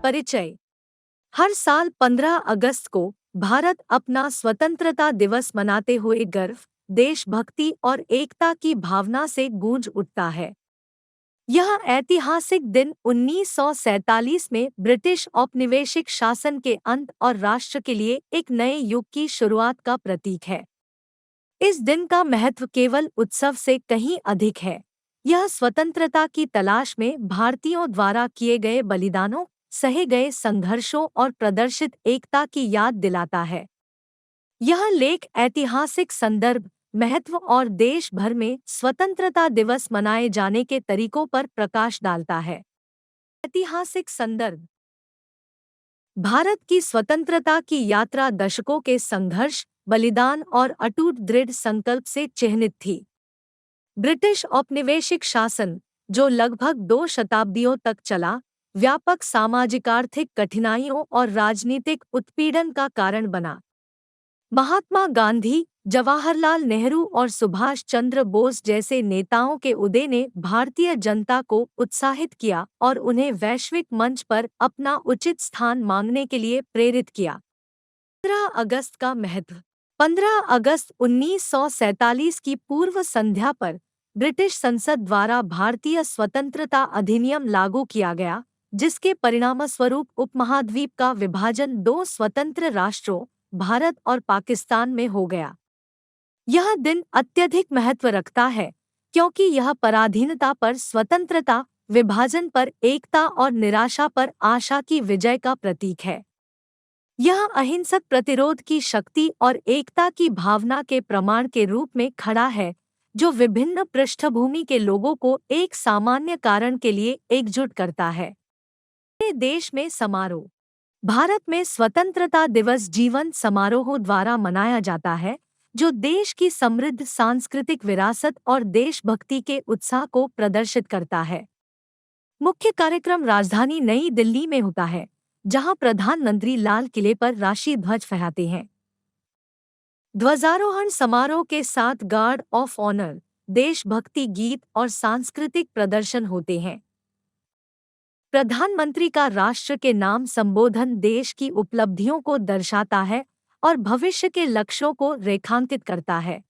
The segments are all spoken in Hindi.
परिचय। हर साल 15 अगस्त को भारत अपना स्वतंत्रता दिवस मनाते हुए गर्व, देशभक्ति और एकता की भावना से गूंज उठता है। यह ऐतिहासिक दिन 1947 में ब्रिटिश औपनिवेशिक शासन के अंत और राष्ट्र के लिए एक नए युग की शुरुआत का प्रतीक है। इस दिन का महत्व केवल उत्सव से कहीं अधिक है। यह स्वतंत्रता की तलाश में भारतीयों द्वारा किए गए बलिदानों, सहे गए संघर्षों और प्रदर्शित एकता की याद दिलाता है। यह लेख ऐतिहासिक संदर्भ, महत्व और देश भर में स्वतंत्रता दिवस मनाए जाने के तरीकों पर प्रकाश डालता है। ऐतिहासिक संदर्भ। भारत की स्वतंत्रता की यात्रा दशकों के संघर्ष, बलिदान और अटूट दृढ़ संकल्प से चिह्नित थी। ब्रिटिश औपनिवेशिक शासन, जो लगभग 2 शताब्दियों तक चला, व्यापक सामाजिक-आर्थिक कठिनाइयों और राजनीतिक उत्पीड़न का कारण बना। महात्मा गांधी, जवाहरलाल नेहरू और सुभाष चंद्र बोस जैसे नेताओं के उदय ने भारतीय जनता को उत्साहित किया और उन्हें वैश्विक मंच पर अपना उचित स्थान मांगने के लिए प्रेरित किया। 15 अगस्त का महत्व। 15 अगस्त 1947 की पूर्व संध्या पर ब्रिटिश संसद द्वारा भारतीय स्वतंत्रता अधिनियम लागू किया गया, जिसके परिणामस्वरूप उपमहाद्वीप का विभाजन 2 स्वतंत्र राष्ट्रों, भारत और पाकिस्तान में हो गया। यह दिन अत्यधिक महत्व रखता है क्योंकि यह पराधीनता पर स्वतंत्रता, विभाजन पर एकता और निराशा पर आशा की विजय का प्रतीक है। यह अहिंसक प्रतिरोध की शक्ति और एकता की भावना के प्रमाण के रूप में खड़ा है, जो विभिन्न पृष्ठभूमि के लोगों को एक सामान्य कारण के लिए एकजुट करता है। देश में समारोह। भारत में स्वतंत्रता दिवस जीवंत समारोह द्वारा मनाया जाता है, जो देश की समृद्ध सांस्कृतिक विरासत और देशभक्ति के उत्साह को प्रदर्शित करता है। मुख्य कार्यक्रम राजधानी नई दिल्ली में होता है, जहां प्रधानमंत्री लाल किले पर राष्ट्रीय ध्वज फहराते हैं। ध्वजारोहण समारोह के साथ गार्ड ऑफ ऑनर, देशभक्ति गीत और सांस्कृतिक प्रदर्शन होते हैं। प्रधानमंत्री का राष्ट्र के नाम संबोधन देश की उपलब्धियों को दर्शाता है और भविष्य के लक्ष्यों को रेखांकित करता है।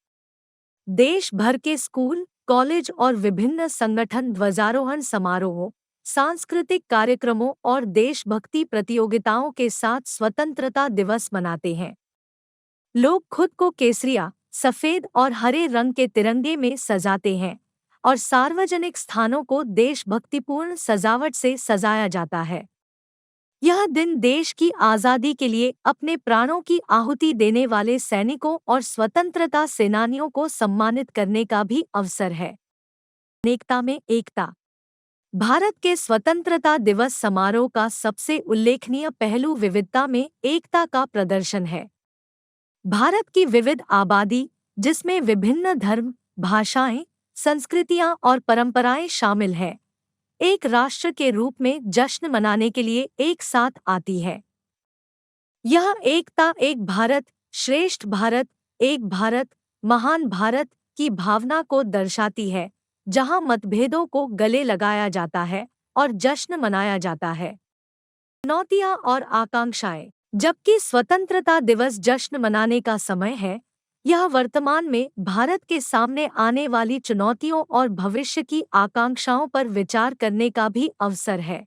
देश भर के स्कूल, कॉलेज और विभिन्न संगठन ध्वजारोहण समारोहों, सांस्कृतिक कार्यक्रमों और देशभक्ति प्रतियोगिताओं के साथ स्वतंत्रता दिवस मनाते हैं। लोग खुद को केसरिया, सफेद और हरे रंग के तिरंगे में सजाते हैं और सार्वजनिक स्थानों को देशभक्तिपूर्ण सजावट से सजाया जाता है। यह दिन देश की आज़ादी के लिए अपने प्राणों की आहुति देने वाले सैनिकों और स्वतंत्रता सेनानियों को सम्मानित करने का भी अवसर है। अनेकता में एकता। भारत के स्वतंत्रता दिवस समारोह का सबसे उल्लेखनीय पहलू विविधता में एकता का प्रदर्शन है। भारत की विविध आबादी, जिसमें विभिन्न धर्म, भाषाएं, संस्कृतियां और परंपराएं शामिल हैं, एक राष्ट्र के रूप में जश्न मनाने के लिए एक साथ आती है। यह एकता एक भारत, श्रेष्ठ भारत, एक भारत, महान भारत की भावना को दर्शाती है, जहां मतभेदों को गले लगाया जाता है और जश्न मनाया जाता है। चुनौतियां और आकांक्षाएं। जबकि स्वतंत्रता दिवस जश्न मनाने का समय है, यह वर्तमान में भारत के सामने आने वाली चुनौतियों और भविष्य की आकांक्षाओं पर विचार करने का भी अवसर है।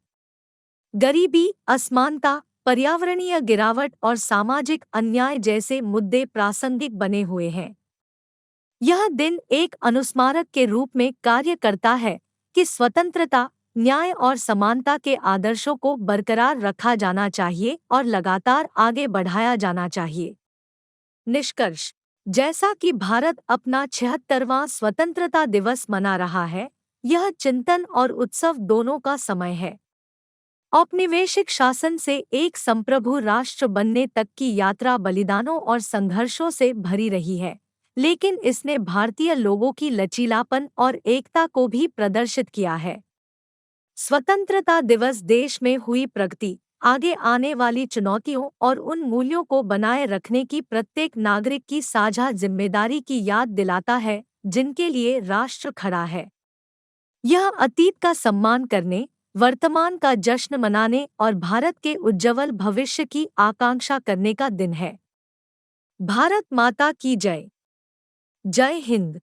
गरीबी, असमानता, पर्यावरणीय गिरावट और सामाजिक अन्याय जैसे मुद्दे प्रासंगिक बने हुए हैं। यह दिन एक अनुस्मारक के रूप में कार्य करता है कि स्वतंत्रता, न्याय और समानता के आदर्शों को बरकरार रखा जाना चाहिए और लगातार आगे बढ़ाया जाना चाहिए। निष्कर्ष। जैसा कि भारत अपना 76वां स्वतंत्रता दिवस मना रहा है, यह चिंतन और उत्सव दोनों का समय है। औपनिवेशिक शासन से एक संप्रभु राष्ट्र बनने तक की यात्रा बलिदानों और संघर्षों से भरी रही है, लेकिन इसने भारतीय लोगों की लचीलापन और एकता को भी प्रदर्शित किया है। स्वतंत्रता दिवस देश में हुई प्रगति, आगे आने वाली चुनौतियों और उन मूल्यों को बनाए रखने की प्रत्येक नागरिक की साझा जिम्मेदारी की याद दिलाता है, जिनके लिए राष्ट्र खड़ा है। यह अतीत का सम्मान करने, वर्तमान का जश्न मनाने और भारत के उज्ज्वल भविष्य की आकांक्षा करने का दिन है। भारत माता की जय। जय हिंद।